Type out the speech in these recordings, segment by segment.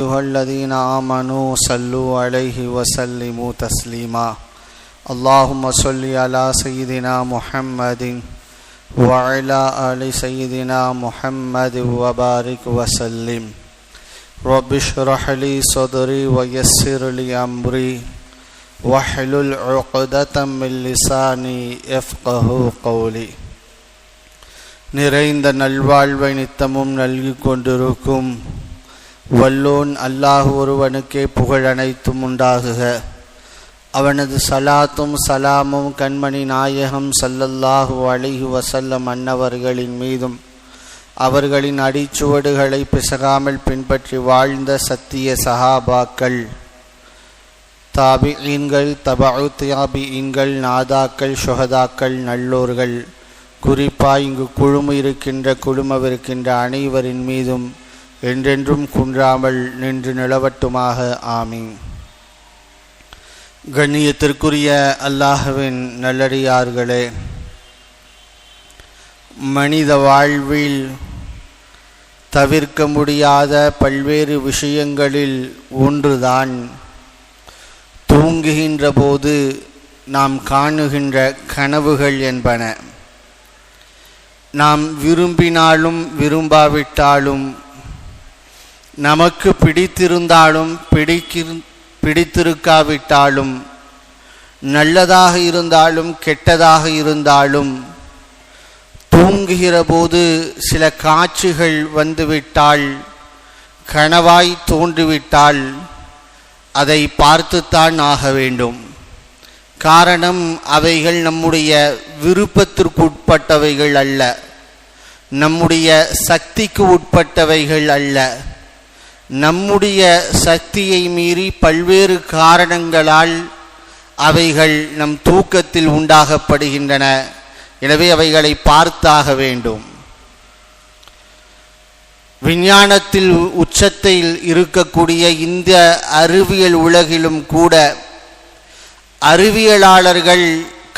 أيها الذين آمنوا صلوا عليه وسلموا تسليما اللهم صل على سيدنا محمد وعلى آل سيدنا محمد وبارك وسلم رب اشرح لي صدري ويسر لي أمري واحلل عقدة من لساني يفقهوا قولي. நிறைந்த நல்வாழ்வை நித்தமும் நல்கிக் கொண்டிருக்கும் வல்லோன் அல்லாஹ் ஒருவனுக்கே புகழ் அனைத்தும் உண்டாகுக. அவனது சலாத்தும் சலாமும் கண்மணி நாயகம் ஸல்லல்லாஹு அலைஹி வஸல்லம் அன்னவர்களின் மீதும் அவர்களின் அடிச்சுவடுகளை பிசகாமல் பின்பற்றி வாழ்ந்த சத்திய சஹாபாக்கள், தாபிஈன்கள், தபஉ தாபிஈன்கள், நாதாக்கள், ஷுஹதாக்கள், நல்லோர்கள், குறிப்பாய் இங்கு குழும இருக்கின்ற குழுமவிருக்கின்ற அனைவரின் மீதும் என்றென்றும் குன்றாமல் நின்று நிலவட்டுமாக. ஆமீன். கண்ணியத்திற்குரிய அல்லாஹ்வின் நல்லடியார்களே, மனித வாழ்வில் தவிர்க்க முடியாத பல்வேறு விஷயங்களில் ஒன்றுதான் தூங்குகின்ற போது நாம் காணுகின்ற கனவுகள் என்பன. நாம் விரும்பினாலும் விரும்பாவிட்டாலும், நமக்கு பிடித்திருந்தாலும் பிடித்திருக்காவிட்டாலும், நல்லதாக இருந்தாலும் கெட்டதாக இருந்தாலும், தூங்குகிற போது சில காட்சிகள் வந்துவிட்டால், கனவாய் தோன்றிவிட்டால் அதை பார்த்துத்தான் ஆக வேண்டும். காரணம், அவைகள் நம்முடைய விருப்பத்திற்கு உட்பட்டவைகள் அல்ல, நம்முடைய சக்திக்கு உட்பட்டவைகள் அல்ல. நம்முடைய சக்தியை மீறி பல்வேறு காரணங்களால் அவைகள் நம் தூக்கத்தில் உண்டாகப்படுகின்றன. எனவே அவைகளை பார்த்தாக வேண்டும். விஞ்ஞானத்தில் உச்சத்தில் இருக்கக்கூடிய இந்த அறிவியல் உலகிலும் கூட அறிவியலாளர்கள்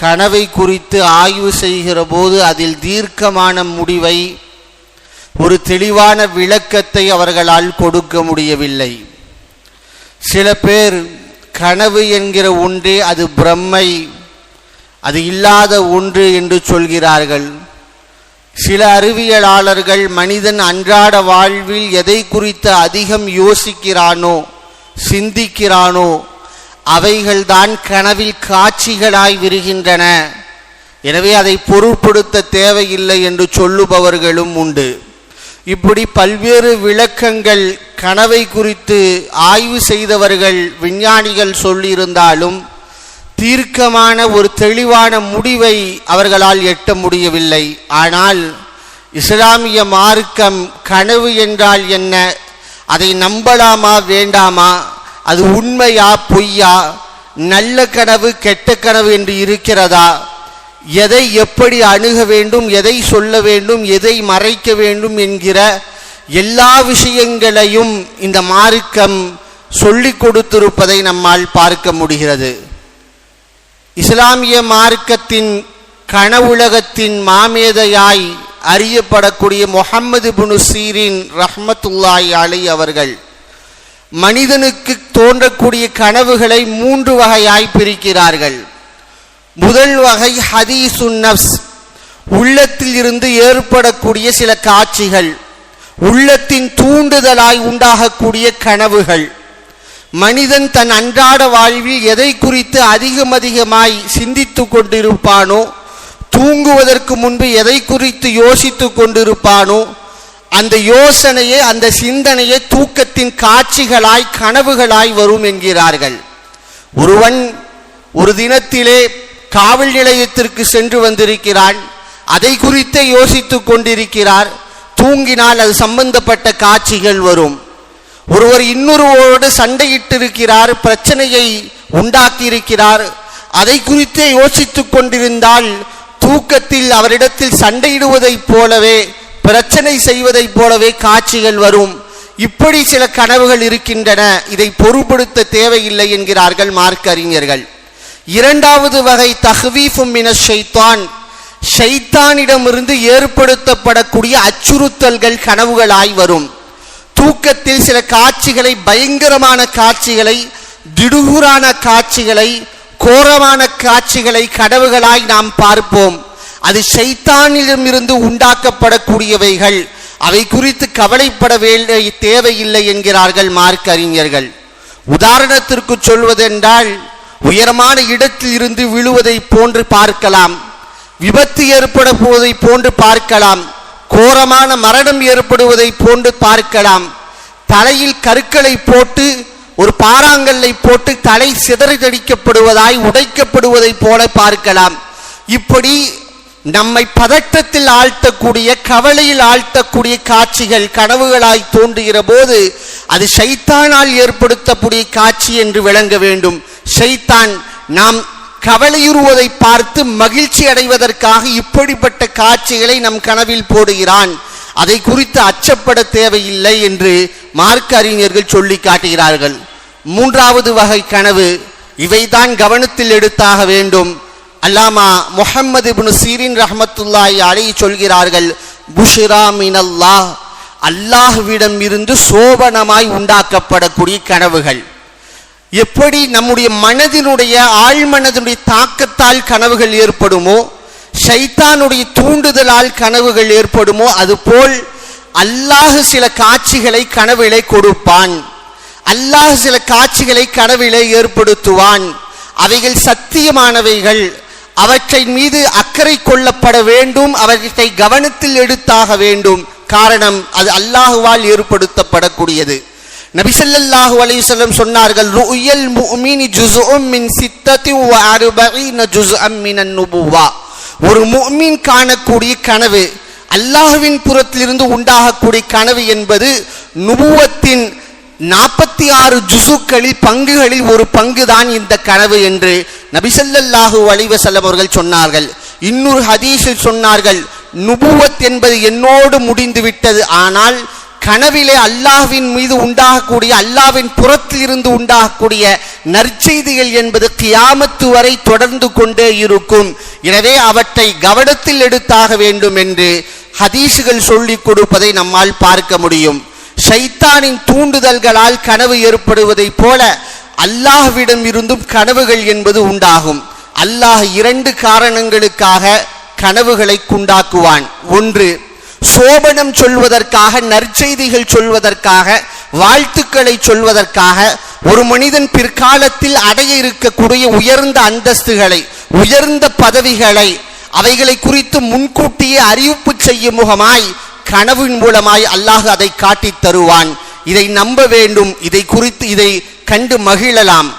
கனவை குறித்து ஆய்வு செய்கிற போது அதில் தீர்க்கமான முடிவை, ஒரு தெளிவான விளக்கத்தை அவர்களால் கொடுக்க முடியவில்லை. சில பேர் கனவு என்கிற ஒன்றே அது பிரம்மை, அது இல்லாத ஒன்று என்று சொல்கிறார்கள். சில அறிவியலாளர்கள் மனிதன் அன்றாட வாழ்வில் எதை குறித்து அதிகம் யோசிக்கிறானோ சிந்திக்கிறானோ அவைகள்தான் கனவில் காட்சிகளாய் விரிகின்றன, எனவே அதை பொருட்படுத்த தேவையில்லை என்று சொல்லுபவர்களும் உண்டு. இப்படி பல்வேறு விளக்கங்கள் கனவை குறித்து ஆய்வு செய்தவர்கள் விஞ்ஞானிகள் சொல்லியிருந்தாலும் தீர்க்கமான ஒரு தெளிவான முடிவை அவர்களால் எட்ட முடியவில்லை. ஆனால் இஸ்லாமிய மார்க்கம் கனவு என்றால் என்ன, அதை நம்பலாமா வேண்டாமா, அது உண்மையா பொய்யா, நல்ல கனவு கெட்ட கனவு என்று இருக்கிறதா, எதை எப்படி அணுக வேண்டும், எதை சொல்ல வேண்டும், எதை மறைக்க வேண்டும் என்கிற எல்லா விஷயங்களையும் இந்த மார்க்கம் சொல்லிக் கொடுத்திருப்பதை நம்மால் பார்க்க முடிகிறது. இஸ்லாமிய மார்க்கத்தின் கனவுலகத்தின் மாமேதையாய் அறியப்படக்கூடிய முஹம்மது இப்னு சீரின் ரஹ்மத்துல்லாஹி அலைஹி அவர்கள் மனிதனுக்கு தோன்றக்கூடிய கனவுகளை 3 வகையாய் பிரிக்கிறார்கள். முதல் வகை ஹதீசுன் நஃப்ஸ், உள்ளத்தில் இருந்து ஏற்படக்கூடிய சில காட்சிகள், உள்ளத்தின் தூண்டுதலாய் உண்டாகக்கூடிய கனவுகள். மனிதன் தன் அன்றாட வாழ்வில் எதை குறித்து அதிகமாய் சிந்தித்து கொண்டிருப்பானோ, தூங்குவதற்கு முன்பு எதை குறித்து யோசித்து கொண்டிருப்பானோ, அந்த யோசனையே அந்த சிந்தனையே தூக்கத்தின் காட்சிகளாய் கனவுகளாய் வரும் என்கிறார்கள். ஒருவன் ஒரு தினத்திலே காவல் நிலையத்திற்கு சென்று வந்திருக்கிறான், அதை குறித்தே யோசித்து கொண்டிருக்கிறார். தூங்கினால் அது சம்பந்தப்பட்ட காட்சிகள் வரும். ஒருவர் இன்னொருவரோடு சண்டையிட்டிருக்கிறார், பிரச்சனையை உண்டாக்கி இருக்கிறார், அதை குறித்தே யோசித்து கொண்டிருந்தால் தூக்கத்தில் அவரிடத்தில் சண்டையிடுவதைப் போலவே பிரச்சனை செய்வதைப் போலவே காட்சிகள் வரும். இப்படி சில கனவுகள் இருக்கின்றன, இதை பொருட்படுத்த தேவையில்லை என்கிறார்கள் மார்க்க அறிஞர்கள். இரண்டாவது வகை தஹ்வீஃபும் மினஷ் ஷைத்தான், ஷைத்தானிடமிருந்து ஏற்படுத்தப்படக்கூடிய அச்சுறுத்தல்கள் கனவுகளாய் வரும். தூக்கத்தில் சில காட்சிகளை, பயங்கரமான காட்சிகளை, திடுகுறான காட்சிகளை, கோரமான காட்சிகளை கனவுகளாய் நாம் பார்ப்போம். அது ஷைத்தானிடமிருந்து உண்டாக்கப்படக்கூடியவைகள். அவை குறித்து கவலைப்பட வேண்டிய தேவையில்லை என்கிறார்கள் மார்க்க அறிஞர்கள். உதாரணத்திற்கு சொல்வதென்றால், உயரமான இடத்தில் இருந்து விழுவதை போன்று பார்க்கலாம், விபத்து ஏற்பட போவதை போன்று பார்க்கலாம், கோரமான மரணம் ஏற்படுவதை போன்று பார்க்கலாம், தலையில் கற்களை போட்டு ஒரு பாறாங்கல்லை போட்டு தலை சிதறடிக்கப்படுவதாய் உடைக்கப்படுவதை போல பார்க்கலாம். இப்படி நம்மை பதட்டத்தில் ஆழ்த்தக்கூடிய, கவலையில் ஆழ்த்தக்கூடிய காட்சிகள் கனவுகளாய் தோன்றுகிற போது அது ஷைத்தானால் ஏற்படுத்தக்கூடிய காட்சி என்று விளங்க வேண்டும். ஷைத்தான் நாம் கவலையுறுவதை பார்த்து மகிழ்ச்சி அடைவதற்காக இப்படிப்பட்ட காட்சிகளை நம் கனவில் போடுகிறான். அதை குறித்து அச்சப்பட தேவையில்லை என்று மார்க்க அறிஞர்கள் சொல்லி காட்டுகிறார்கள். மூன்றாவது வகை கனவு, இவைதான் கவனத்தில் எடுத்தாக வேண்டும். அல்லாமா முஹம்மது இப்னு சீரின் ரஹ்மத்துல்லாஹி அலைஹி சொல்கிறார்கள், புஷ்ரா மினல்லாஹ், அல்லாஹ்விடம் இருந்து சோபனமாய் உண்டாக்கப்படக்கூடிய கனவுகள். எப்படி நம்முடைய மனதினுடைய ஆழ்மனதினுடைய தாக்கத்தால் கனவுகள் ஏற்படுமோ, ஷைத்தானுடைய தூண்டுதலால் கனவுகள் ஏற்படுமோ, அதுபோல் அல்லாஹ் சில காட்சிகளை கனவிலே கொடுப்பான். அல்லாஹ் சில காட்சிகளை கனவிலே ஏற்படுத்துவான். அவைகள் சத்தியமானவைகள், அவற்றை மீது அக்கறை கொள்ளப்பட வேண்டும், அவற்றை கவனத்தில் எடுத்தாக வேண்டும். காரணம், அது அல்லாஹுவால் ஏற்படுத்தப்படக்கூடியது. நபி ஸல்லல்லாஹு அலைஹி வஸல்லம் சொன்னார்கள், ருயல் முஃமினி ஜுஸ்உம் மின் 46 ஜுஸ்அம் மினன் நுபுவா. ஒரு முஃமின் காணக்கூடிய கனவு, அல்லாஹ்வின் புறத்திலிருந்து உண்டாகக்கூடிய கனவு என்பது நுபுவத்தின் 46 ஜுசுக்களில் பங்குகளில் ஒரு பங்குதான் இந்த கனவு என்று நபி ஸல்லல்லாஹு அலைஹி வஸல்லம் அவர்கள் சொன்னார்கள். இன்னொரு ஹதீஸில் சொன்னார்கள், நுபுவத் என்பது என்னோடு முடிந்து விட்டது, ஆனால் கனவிலே அல்லாஹ்வின் மீது உண்டாகக்கூடிய, அல்லாஹ்வின் புறத்தில் இருந்து உண்டாகக்கூடிய நற்செய்திகள் என்பது கியாமத்து வரை தொடர்ந்து கொண்டே இருக்கும். எனவே அவற்றை கவனத்தில் எடுத்தாக வேண்டும் என்று ஹதீஸுகள் சொல்லிக் கொடுப்பதை நம்மால் பார்க்க முடியும். ஷைத்தானின் தூண்டுதல்களால் கனவு ஏற்படுவதை போல அல்லாஹ்விடம் இருந்தும் கனவுகள் என்பது உண்டாகும். அல்லாஹ் 2 காரணங்களுக்காக கனவுகளை உண்டாக்குவான். ஒன்று, சோபனம் சொல்வதற்காக, நற்செய்திகள் சொல்வதற்காக, வாழ்த்துக்களை சொல்வதற்காக, ஒரு மனிதன் பிற்காலத்தில் அடைய இருக்கக்கூடிய உயர்ந்த அந்தஸ்துகளை, உயர்ந்த பதவிகளை, அவைகளை குறித்து முன்கூட்டியே அறிவிப்பு செய்யும் முகமாய் கனவின் மூலமாய் அல்லாஹ் அதை காட்டித் தருவான். இதை நம்ப வேண்டும், இதை கண்டு மகிழலாம்.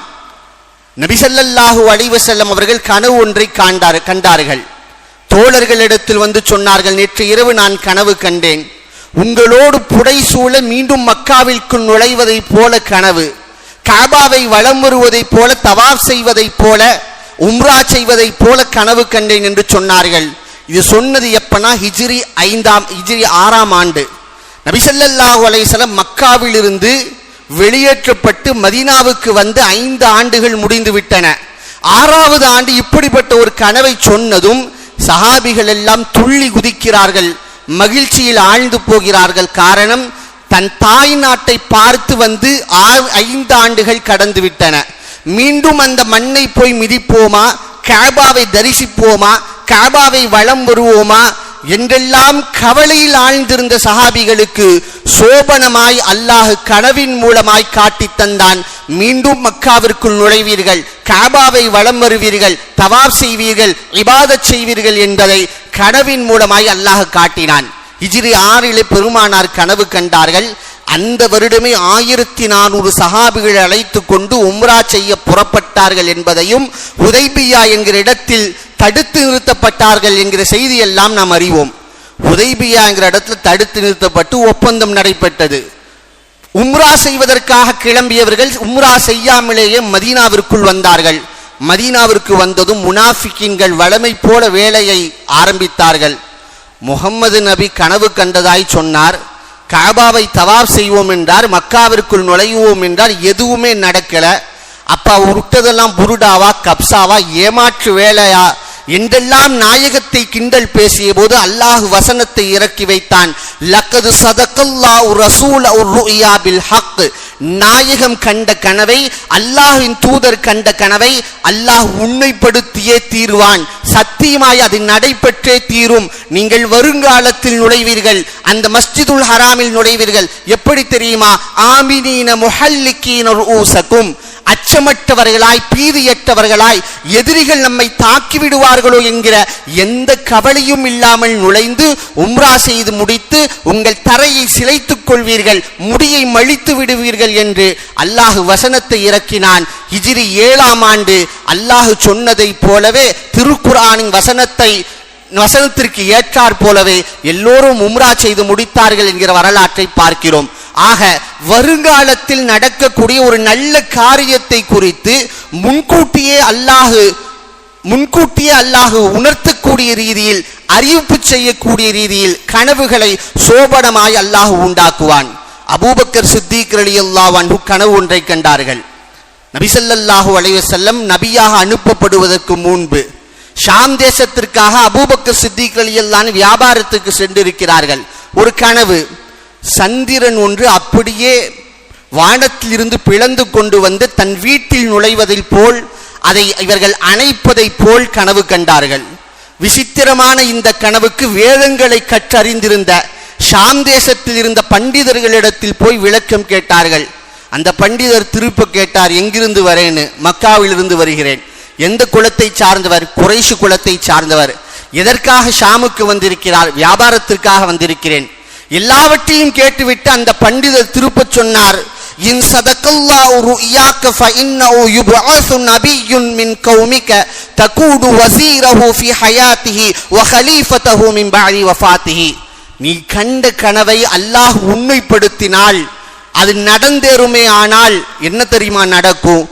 நபி ஸல்லல்லாஹு அலைஹி வஸல்லம் அவர்கள் கனவு ஒன்றை கண்டார்கள். தோழர்களிடத்தில் வந்து சொன்னார்கள், நேற்று இரவு நான் கனவு கண்டேன். உங்களோடு புடைசூழ மீண்டும் மக்காவிற்கு நுழைவதை போல கனவு, காபாவை வலம் வருவதை போல, தவாஃப் செய்வதை போல, உம்ரா செய்வதை போல கனவு கண்டேன் என்று சொன்னார்கள். இது சொன்னது எப்பனா ஹிஜ்ரி 6ஆம் ஆண்டு. நபி ஸல்லல்லாஹு அலைஹி வஸல்லம் மக்காவில் இருந்து வெளியேற்றப்பட்டு மதீனாவுக்கு வந்து 5 ஆண்டுகள் முடிந்து விட்டன. 6வது ஆண்டு இப்படிப்பட்ட ஒரு கனவை சொன்னதும் சஹாபிகள் எல்லாம் துள்ளி குதிக்கிறார்கள், மகிழ்ச்சியில் ஆழ்ந்து போகிறார்கள். காரணம், தன் தாய் நாட்டை பார்த்து வந்து 5 ஆண்டுகள் கடந்து விட்டன. மீண்டும் அந்த மண்ணை போய் மிதிப்போமா, காபாவை தரிசிப்போமா, காபாவை வலம் வருவோமா என்றெல்லாம் கவலையில் ஆழ்ந்திருந்த சஹாபிகளுக்கு சோபனமாய் அல்லாஹ் கனவின் மூலமாய் காட்டி தந்தான். மீண்டும் மக்காவிற்குள் நுழைவீர்கள், காபாவை வலம் வருவீர்கள், தவாப் செய்வீர்கள், இபாதத் செய்வீர்கள் என்பதை கனவின் மூலமாய் அல்லாஹ் காட்டினான். ஹிஜ்ரி 6 பெருமானார் கனவு கண்டார்கள். அந்த வருடமே 1400 சஹாபிகள் அழைத்து கொண்டு உம்ரா செய்ய புறப்பட்டார்கள் என்பதையும், ஹுதைபியா என்கிற இடத்தில் தடுத்து நிறுத்தப்பட்டார்கள் என்கிற செய்தி எல்லாம் நாம் அறிவோம். ஹுதைபியா என்கிற இடத்தில் தடுத்து நிறுத்தப்பட்டு ஒப்பந்தம் நடைபெற்றது. உம்ரா செய்வதற்காக கிளம்பியவர்கள் உம்ரா செய்யாமலேயே மதீனாவிற்குள் வந்தார்கள். மதீனாவிற்கு வந்ததும் முனாஃபிக்கின்கள் வளமை போல வேலையை ஆரம்பித்தார்கள். முகம்மது நபி கனவு கண்டதாய் சொன்னார், காபாவை தவாப் செய்வோம் என்றார், மக்காவிற்குள் நுழைவோம் என்றார், எதுவுமே நடக்கல. அப்பா விட்டதெல்லாம் புருடாவா, கப்சாவா, ஏமாற்று வேலையா என்றெல்லாம் நாயகத்தை கிண்டல் பேசிய போது அல்லாஹ் வசனத்தை இறக்கி வைத்தான். லக்கது சதகல்லாஹு ரசூலஹு ருயா பில் ஹக். நாயகம் கண்ட கனவை, அல்லாஹ்வின் தூதர் கண்ட கனவை அல்லாஹ் உண்மைப்படுத்தியே தீர்வான். சத்தியமாய் அது நடைபெற்றே தீரும். நீங்கள் வருங்காலத்தில் நுழைவீர்கள், அந்த மஸ்ஜிதுல் ஹராமில் நுழைவீர்கள். எப்படி தெரியுமா? ஆமினீன முஹல்லிகீன ரூஸகும், அச்சமற்றவர்களாய், பீதியற்றவர்களாய், எதிரிகள் நம்மை தாக்கிவிடுவார்களோ என்கிற எந்த கவலையும் இல்லாமல் நுழைந்து உம்ரா செய்து முடித்து உங்கள் தரையை சிலைத்துக் கொள்வீர்கள், முடியை மழித்து விடுவீர்கள் என்று அல்லாஹ் வசனத்தை இறக்கினான். ஹிஜ்ரி 7ஆம் ஆண்டு அல்லாஹ் சொன்னதை போலவே திருக்குர்ஆனின் வசனத்திற்கு ஏற்றாற் போலவே எல்லோரும் உம்ரா செய்து முடித்தார்கள் என்கிற வரலாற்றை பார்க்கிறோம். ஆக வருங்காலத்தில் நடக்கக்கூடிய ஒரு நல்ல காரியத்தை குறித்து முன்கூட்டியே அல்லாஹ் உணர்த்தக்கூடிய ரீதியில், அறிவிப்பு செய்யக்கூடிய ரீதியில் கனவுகளை சோபனமாய் அல்லாஹ் உண்டாக்குவான். அபூபக்கர் சித்திக் ரலியல்லாஹு அன்ஹு கனவு ஒன்றை கண்டார்கள். நபி ஸல்லல்லாஹு அலைஹி வஸல்லம் நபியாக அனுப்பப்படுவதற்கு முன்பு ஷாம் தேசத்திற்காக அபூபக்கர் சித்திக் ரலியல்லாஹு அன்ஹு வியாபாரத்துக்கு சென்றிருக்கிறார்கள். ஒரு கனவு, சந்திரன் ஒன்று அப்படியே வானத்திலிருந்து பிளந்து கொண்டு வந்து தன் வீட்டில் நுழைவதில் போல், அதை இவர்கள் அணைப்பதை போல் கனவு கண்டார்கள். விசித்திரமான இந்த கனவுக்கு வேதங்களை கற்றறிந்திருந்த ஷாம் தேசத்தில் இருந்த பண்டிதர்களிடத்தில் போய் விளக்கம் கேட்டார்கள். அந்த பண்டிதர் திருப்ப கேட்டார், எங்கிருந்து வரேன்னு. மக்காவிலிருந்து வருகிறேன். எந்த குலத்தை சார்ந்தவர்? குறைஷ் குலத்தை சார்ந்தவர். எதற்காக ஷாமுக்கு வந்திருக்கிறார்? வியாபாரத்திற்காக வந்திருக்கிறேன். எல்லாவற்றையும் கேட்டுவிட்டு அந்த பண்டிதர் திருப்ப சொன்னார், இன் சதகல்லாஹு ருயாக ஃபஇன்னஹு யுபஅஸு நபிய்யுன் மின் கௌமிக தகூது வஸீரஹு ஃபி ஹயாத்திஹி வ கலீஃபதஹு மின் பஅதி வஃபாத்திஹி. நீ கண்ட கனவை அல்லாஹ் உண்மைப்படுத்தினால், அது நடந்தேறுமே. ஆனால் என்ன தெரியுமா நடக்கும்?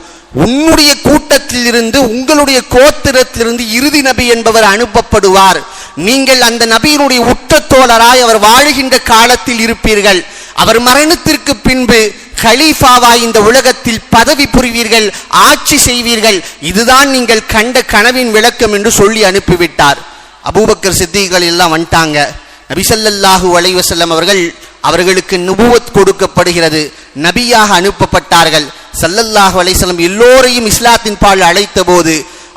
உன்னுடைய கூட்டத்தில் இருந்து, உங்களுடைய கோத்திரத்திலிருந்து இறுதி நபி என்பவர் அனுப்பப்படுவார். நீங்கள் அந்த நபியினுடைய உற்ற தோழராய் அவர் வாழுகின்ற காலத்தில் இருப்பீர்கள். அவர் மரணத்திற்கு பின்பு கலீஃபாவாய் இந்த உலகத்தில் பதவி புரிவீர்கள், ஆட்சி செய்வீர்கள். இதுதான் நீங்கள் கண்ட கனவின் விளக்கம் என்று சொல்லி அனுப்பிவிட்டார். அபூபக்கர் சித்திகள் எல்லாம் வந்துட்டாங்க. நபி ஸல்லல்லாஹு அலைஹி வஸல்லம் அவர்களுக்கு நுபுவத் கொடுக்கப்படுகிறது. நபியாக அனுப்பப்பட்டார்கள். ஸல்லல்லாஹு அலைஹி வஸல்லம் எல்லோரையும் இஸ்லாத்தின் பால் அழைத்த போது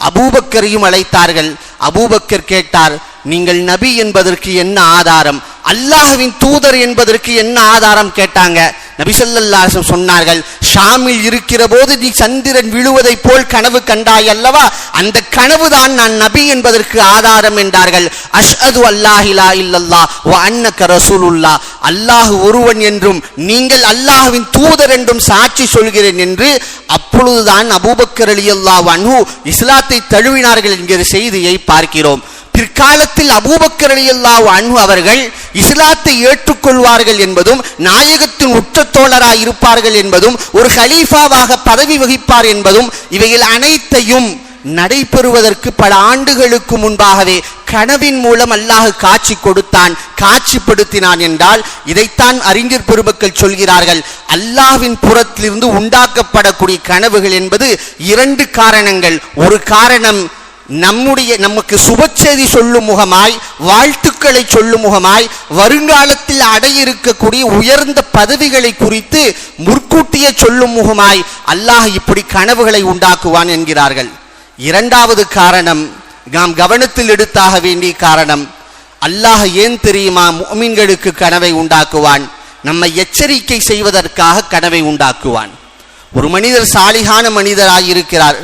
அபூபக்கரையும் அழைத்தார்கள். அபூபக்கர் கேட்டார், நீங்கள் நபி என்பதற்கு என்ன ஆதாரம்? அல்லாஹ்வின் தூதர் என்பதற்கு என்ன ஆதாரம் கேட்டாங்க. நபி ஸல்லல்லாஹு அலைஹி வஸல்லம் சொன்னார்கள், ஷாமில் இருக்கிற போது நீ சந்திரன் விழுவதை போல் கனவு கண்டாய் அல்லவா, அந்த கனவுதான் நான் நபி என்பதற்கு ஆதாரம் என்றார்கள். அஷ்ஹது அல்லாஹ் இலா இல்லல்லாஹ் வ அன்னக ரசூலுல்லாஹ், அல்லாஹ் ஒருவன் என்றும் நீங்கள் அல்லாஹ்வின் தூதர் என்றும் சாட்சி சொல்கிறேன் என்று அப்பொழுதுதான் அபூபக்கர் ரலியல்லாஹு அன்ஹு இஸ்லாத்தை தழுவினார்கள் என்கிற செய்தியை பார்க்கிறோம். பிற்காலத்தில் அபூபக்கர் ரலியல்லாஹு அன்ஹு அவர்கள் இஸ்லாத்தை ஏற்றுக்கொள்வார்கள் என்பதும், நாயகத்தின் உற்ற தோழராய் இருப்பார்கள் என்பதும், ஒரு கலீஃபாவாக பதவி வகிப்பார் என்பதும், இவைகள் அனைத்தையும் நடைபெறுவதற்கு பல ஆண்டுகளுக்கு முன்பாகவே கனவின் மூலம் அல்லாஹ் காட்சி கொடுத்தான், காட்சிப்படுத்தினான் என்றால் இதைத்தான் அறிஞர் பெருமக்கள் சொல்கிறார்கள். அல்லாஹ்வின் புறத்திலிருந்து உண்டாக்கப்படக்கூடிய கனவுகள் என்பது 2 காரணங்கள். ஒரு காரணம் நமக்கு சுபச்செய்தி சொல்லும் முகமாய், வாழ்த்துக்களை சொல்லும் முகமாய், வருங்காலத்தில் அடைய இருக்கக்கூடிய உயர்ந்த பதவிகளை குறித்து முற்கூட்டியே சொல்லும் முகமாய் அல்லாஹ் இப்படி கனவுகளை உண்டாக்குவான் என்கிறார்கள். 2வது காரணம், நாம் கவனத்தில் எடுத்தாக வேண்டிய காரணம், அல்லாஹ் ஏன் தெரியுமா முஃமின்களுக்கு கனவை உண்டாக்குவான்? நம்மை எச்சரிக்கை செய்வதற்காக கனவை உண்டாக்குவான். ஒரு மனிதர் சாலிகான மனிதராய் இருக்கிறார்,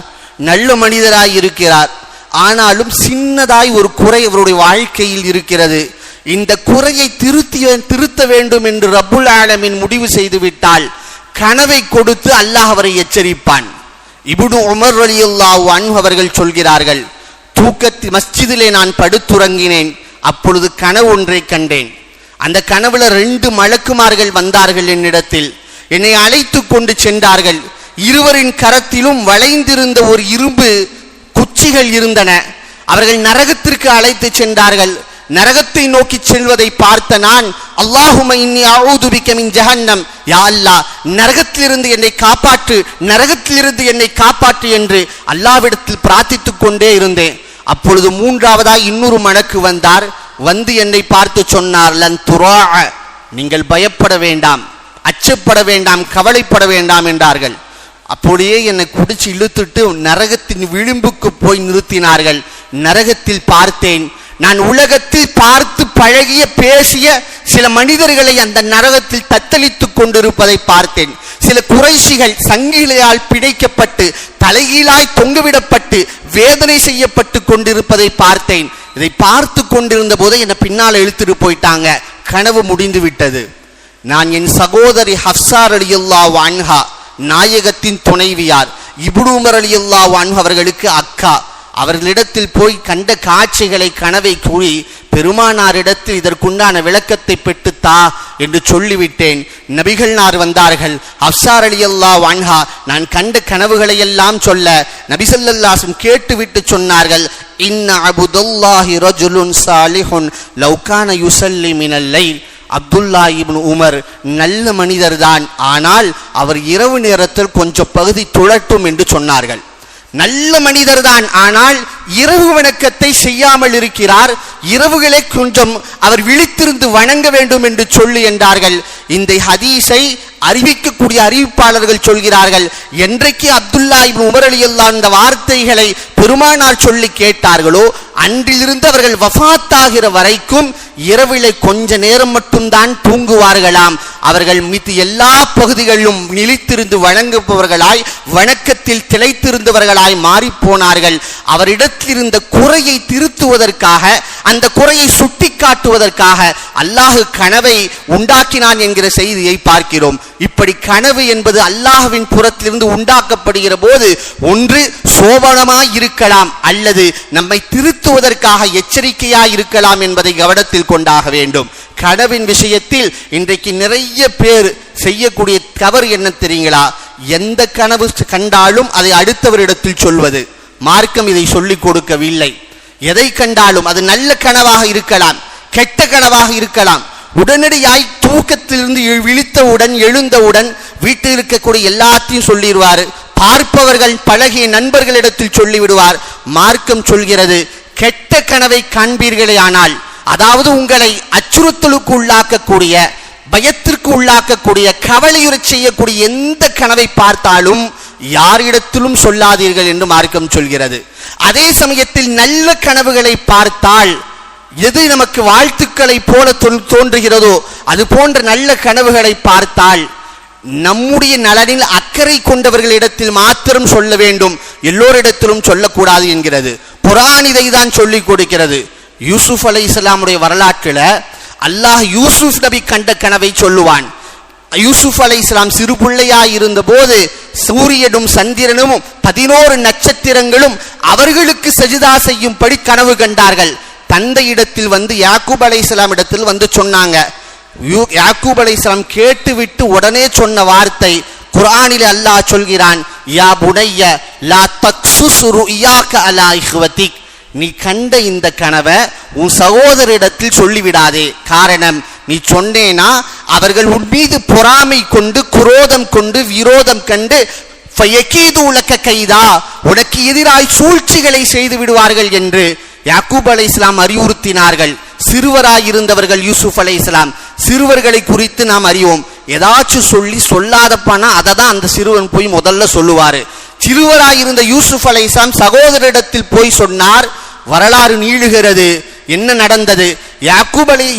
நல்ல மனிதராய் இருக்கிறார். ஆனாலும் சின்னதாய் ஒரு குறை அவருடைய வாழ்க்கையில் இருக்கிறது. இந்த குறையை திருத்த வேண்டும் என்று ரப்புல் ஆலமீன் முடிவு செய்து விட்டால் கனவை கொடுத்து அல்லாஹ் அவரை எச்சரிப்பான். இப்னு உமர் ரலியல்லாஹு அன்ஹு அவர்கள் சொல்கிறார்கள், தூக்கத்தில் மஸ்ஜிதிலே நான் படுத்துறங்கினேன். அப்பொழுது கனவு ஒன்றை கண்டேன். அந்த கனவுல 2 மலக்குமார்கள் வந்தார்கள் என்னிடத்தில். என்னை அழைத்து கொண்டு சென்றார்கள். இருவரின் கரத்திலும் வளைந்திருந்த ஒரு இரும்பு குச்சிகள் இருந்தன. அவர்கள் நரகத்திற்கு அழைத்து சென்றார்கள். நரகத்தை நோக்கி செல்வதை பார்த்த நான், அல்லாஹும்ம இன்னி அஊது பிக மின் ஜஹன்னம், யா அல்லாஹ் நரகத்திலிருந்து என்னை காப்பாற்று, நரகத்திலிருந்து என்னை காப்பாற்று என்று அல்லாஹ்விடத்தில் பிரார்த்தித்துக் கொண்டே இருந்தேன். அப்பொழுது மூன்றாவதாய் இன்னொரு மலக்கு வந்தார். வந்து என்னை பார்த்து சொன்னார், லன் துரா, நீங்கள் பயப்பட வேண்டாம், அச்சப்பட வேண்டாம், கவலைப்பட வேண்டாம் என்றார்கள். அப்படியே என்னை குடிச்சு இழுத்துட்டு நரகத்தின் விளிம்புக்கு போய் நிறுத்தினார்கள். நரகத்தில் பார்த்தேன், நான் உலகத்தில் பார்த்து பழகிய பேசிய சில மனிதர்களை அந்த நரகத்தில் தத்தளித்துக் கொண்டிருப்பதை பார்த்தேன். சில குறைஷிகள் சங்கிலியால் பிணைக்கப்பட்டு தலைகீழாய் தொங்குவிடப்பட்டு வேதனை செய்யப்பட்டு கொண்டிருப்பதை பார்த்தேன். இதை பார்த்து கொண்டிருந்த போது என்னை பின்னால் இழுத்துட்டு போயிட்டாங்க. கனவு முடிந்து விட்டது. நான் என் சகோதரி ஹப்ஸா ரலியல்லாஹு அன்ஹா, நாயகத்தின் துணைவியார், இப்னு உமர் ரலியல்லாஹு அன்ஹு அவர்களுக்கு அக்கா, அவர்களிடத்தில் போய் கண்ட காட்சிகளை கனவை கூறி பெருமானாரிடத்தில் இதற்குண்டான விளக்கத்தை பெற்றுத்தா என்று சொல்லிவிட்டேன். நபிகள்னார் வந்தார்கள். ஹப்ஸா ரலியல்லாஹு அன்ஹா நான் கண்ட கனவுகளை எல்லாம் சொல்ல நபி ஸல்லல்லாஹு அலைஹி வஸல்லம் கேட்டுவிட்டு சொன்னார்கள், இன்ன அப்துல்லாஹி ரஜுலுன் சாலிஹுன் லவ் கான யுஸல்லி மினல் லைல். அப்துல்லா இப்னு உமர் நல்ல மனிதர்தான், ஆனால் அவர் இரவு நேரத்தில் கொஞ்சம் பகுதி துளட்டும் என்று சொன்னார்கள். நல்ல மனிதர்தான், ஆனால் இரவு வணக்கத்தை செய்யாமல் இருக்கிறார், இரவுகளை கொஞ்சம் அவர் விழித்திருந்து வணங்க வேண்டும் என்று சொல்லி என்றார்கள். இந்த ஹதீஸை அறிவிக்கக்கூடிய அறிவிப்பாளர்கள் சொல்கிறார்கள், என்றைக்கு அப்துல்லா இப்னு உமர் ரலியல்லாஹு இந்த வார்த்தைகளை பெருமானார் சொல்லி கேட்டார்களோ அன்றிலிருந்து அவர்கள் வஃபாத்தாகிற வரைக்கும் இரவிலே கொஞ்ச நேரம் மட்டும்தான் தூங்குவார்களாம். அவர்கள் மீது எல்லா பகுதிகளிலும் நிலைத்திருந்து வணங்குபவர்களாய் வணக்கத்தில் திளைத்திருந்தவர்களாய் மாறி போனார்கள். அவரிடத்தில் இருந்த குறையை திருத்துவதற்காக, அந்த குறையை சுட்டி காட்டுவதற்காக அல்லாஹ் கனவை உண்டாக்கினான் என்கிற செய்தியை பார்க்கிறோம். இப்படி கனவு என்பது அல்லாஹ்வின் புறத்திலிருந்து உண்டாக்கப்படுகிற போது ஒன்று சோபனமாய் இருக்கலாம், அல்லது நம்மை திருத்துவதற்காக எச்சரிக்கையாய் இருக்கலாம் என்பதை கவனத்தில் கொண்டாக வேண்டும். கனவின் விஷயத்தில் இன்றைக்கு நிறைய பேர் செய்யக்கூடிய தவறு என்ன தெரியுங்களா? எந்த கனவு கண்டாலும் அதை அடுத்தவரிடத்தில் சொல்வது. மார்க்கம் இதை சொல்லிக் கொடுக்கவில்லை. எதை கண்டாலும் அது நல்ல கனவாக இருக்கலாம், கெட்ட கனவாக இருக்கலாம், உடனடியாய் தூக்கத்திலிருந்து விழித்தவுடன் எழுந்தவுடன் வீட்டில் இருக்கக்கூடிய எல்லாத்தையும் சொல்லிடுவார். பார்ப்பவர்கள் பழகிய நண்பர்களிடத்தில் சொல்லிவிடுவார். மார்க்கம் சொல்கிறது, கெட்ட கனவை காண்பீர்களே ஆனால், அதாவது உங்களை அச்சுறுத்தலுக்கு உள்ளாக்கக்கூடிய, பயத்திற்கு உள்ளாக்கக்கூடிய, கவலையுறச் செய்யக்கூடிய எந்த கனவை பார்த்தாலும் யாரிடத்திலும் சொல்லாதீர்கள் என்று மார்க்கம் சொல்கிறது. அதே சமயத்தில் நல்ல கனவுகளை பார்த்தால், எது நமக்கு வாழ்த்துக்களை போல தோன்றுகிறதோ அது போன்ற நல்ல கனவுகளை பார்த்தால் நம்முடைய நலனில் அக்கறை கொண்டவர்களிடத்தில் மாத்திரம் சொல்ல வேண்டும், எல்லோரிடத்திலும் சொல்லக்கூடாது என்கிறது. குர்ஆன் இதை தான் சொல்லிக் கொடுக்கிறது. யூசுப் அலைஹிஸ்ஸலாமுடைய வரலாற்றில் அல்லாஹ் யூசுப் நபி கண்ட கனவை சொல்லுவான். யூசுப் அலைஹிஸ்ஸலாம் சிறு பிள்ளையாய் இருந்த போது சூரியனும் சந்திரனும் 11 நட்சத்திரங்களும் அவர்களுக்கு சஜிதா செய்யும்படி கனவு கண்டார்கள். தந்தையிடத்தில் வந்து யாக்கூப் அலைஹிஸ்ஸலாம் இடத்தில் வந்து சொன்னாங்க. யாக்கூப் அலைஹிஸ்ஸலாம் கேட்டுவிட்டு உடனே சொன்ன வார்த்தை குர்ஆனில் அல்லாஹ் சொல்கிறான், யா புனைய லா தக்ஸுஸ் ருயாக அலா இஹ்வதிக், நீ கண்ட இந்த கனவை உன் சகோதரிடத்தில் சொல்லிவிடாதே. காரணம், நீ சொன்னேனா அவர்கள் உன் மீது பொறாமை கொண்டு, குரோதம் கொண்டு, விரோதம் கண்டு கைதா, உனக்கு எதிராய் சூழ்ச்சிகளை செய்து விடுவார்கள் என்று யாக்கூப் அலைஹிஸ்ஸலாம் அறிவுறுத்தினார்கள். சிறுவராய் இருந்தவர்கள் யூசுப் அலைஹிஸ்ஸலாம். சிறுவர்களை குறித்து நாம் அறிவோம், ஏதாச்சும் சொல்லி சொல்லாதப்பானா அதை தான் அந்த சிறுவன் போய் முதல்ல சொல்லுவாரு. சிறுவராயிருந்த யூசுப் அலைஹிஸ்ஸலாம் சகோதரிடத்தில் போய் சொன்னார். வரலாறு நீளுகிறது. என்ன நடந்தது?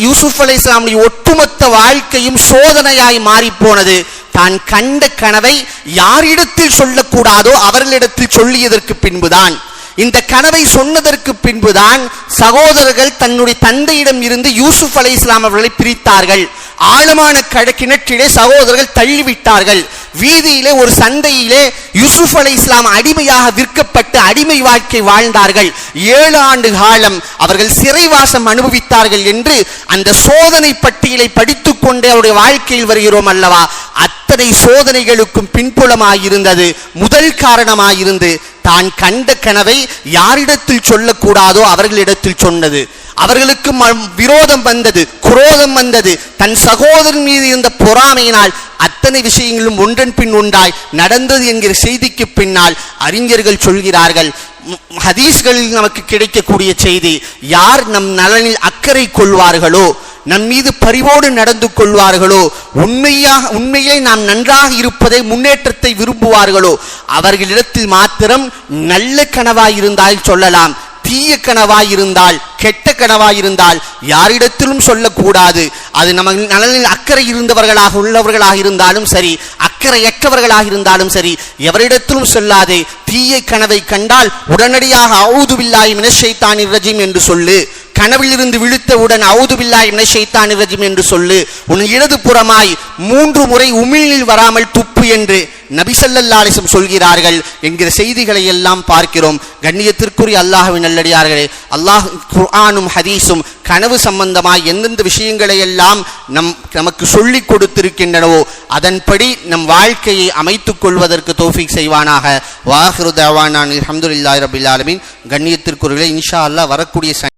யூசுப் அலைஹிஸ்ஸலாமுடைய ஒட்டுமொத்த வாழ்க்கையும் சோதனையாய் மாறி போனது. தான் கண்ட கனவை யாரிடத்தில் சொல்லக்கூடாதோ அவர்களிடத்தில் சொல்லியதற்கு பின்புதான், இந்த கனவை சொன்னதற்கு பின்புதான் சகோதரர்கள் தன்னுடைய தந்தையிடம் இருந்து யூசுப் அலைஹிஸ்ஸலாம் அவர்களை பிரித்தார்கள். ஆழமான கிணற்றிலே சகோதரர்கள் தள்ளிவிட்டார்கள். வீதியிலே ஒரு சந்தையிலே யூசுப் அலைஹிஸ்ஸலாம் அடிமையாக விற்கப்பட்டு அடிமை வாழ்க்கை வாழ்ந்தார்கள். 7 ஆண்டு காலம் அவர்கள் சிறைவாசம் அனுபவித்தார்கள் என்று அந்த சோதனை பட்டியலை படித்துக் கொண்டே அவருடைய வாழ்க்கையில் வருகிறோம் அல்லவா? அத்தனை சோதனைகளுக்கும் பின்புலமாயிருந்தது, முதல் காரணமாயிருந்து தான் கண்ட கனவை யாரிடத்தில் சொல்லக்கூடாதோ அவர்களிடத்தில் சொன்னது. அவர்களுக்கு விரோதம் வந்தது, குரோதம் வந்தது. தன் சகோதரன் மீது இருந்த பொறாமையினால் அத்தனை விஷயங்களும் ஒன்றன் பின் ஒன்றாய் நடந்தது என்கிற செய்திக்கு பின்னால் அறிஞர்கள் சொல்கிறார்கள், ஹதீஸ்களில் நமக்கு கிடைக்கக்கூடிய செய்தி, யார் நம் நலனில் அக்கறை கொள்வார்களோ, நம் மீது பரிவோடு நடந்து கொள்வார்களோ, உண்மையை நாம் நன்றாக இருப்பதை முன்னேற்றத்தை விரும்புவார்களோ அவர்களிடத்தில் மாத்திரம் நல்ல கனவாயிருந்தால் சொல்லலாம். தீய கனவாயிருந்தால், கெட்ட கனவாயிருந்தால் யாரிடத்திலும் சொல்லக்கூடாது. அது நம்ம நலனில் அக்கறை இருந்தவர்களாக உள்ளவர்களாக இருந்தாலும் சரி, அக்கறையற்றவர்களாக இருந்தாலும் சரி, எவரிடத்திலும் சொல்லாதே. தீய கனவை கண்டால் உடனடியாக அஊது பில்லாஹி மினஷ் ஷைத்தானிர் ரஜீம் என்று சொல்லு. கனவிலிருந்து விழுத்தவுடன் அஊது பில்லாஹி மினஷ் ஷைத்தானிர் ரஜீம் என்று சொல்லு. உன் இடது புறமாய் 3 முறை உமிழ்நீர் வராமல் துப்பு என்று நபி ஸல்லல்லாஹு அலைஹி வஸல்லம் சொல்கிறார்கள் என்கிற செய்திகளை எல்லாம் பார்க்கிறோம். கண்ணியத்திற்குரிய அல்லாஹ்வின் நல்லடியார்களே, அல்லாஹ் குர்ஆனும் ஹதீஸும் கனவு சம்பந்தமாய் எந்தெந்த விஷயங்களை எல்லாம் நமக்கு சொல்லிக் கொடுத்திருக்கின்றனவோ அதன்படி நம் வாழ்க்கையை அமைத்துக் கொள்வதற்கு தௌஃபீக் செய்வானாக. வாஹிரு தஅவானா அல்ஹம்துலில்லாஹி ரப்பில் ஆலமீன். கண்ணியத்திற்குரிய இன்ஷா அல்லாஹ் வரக்கூடிய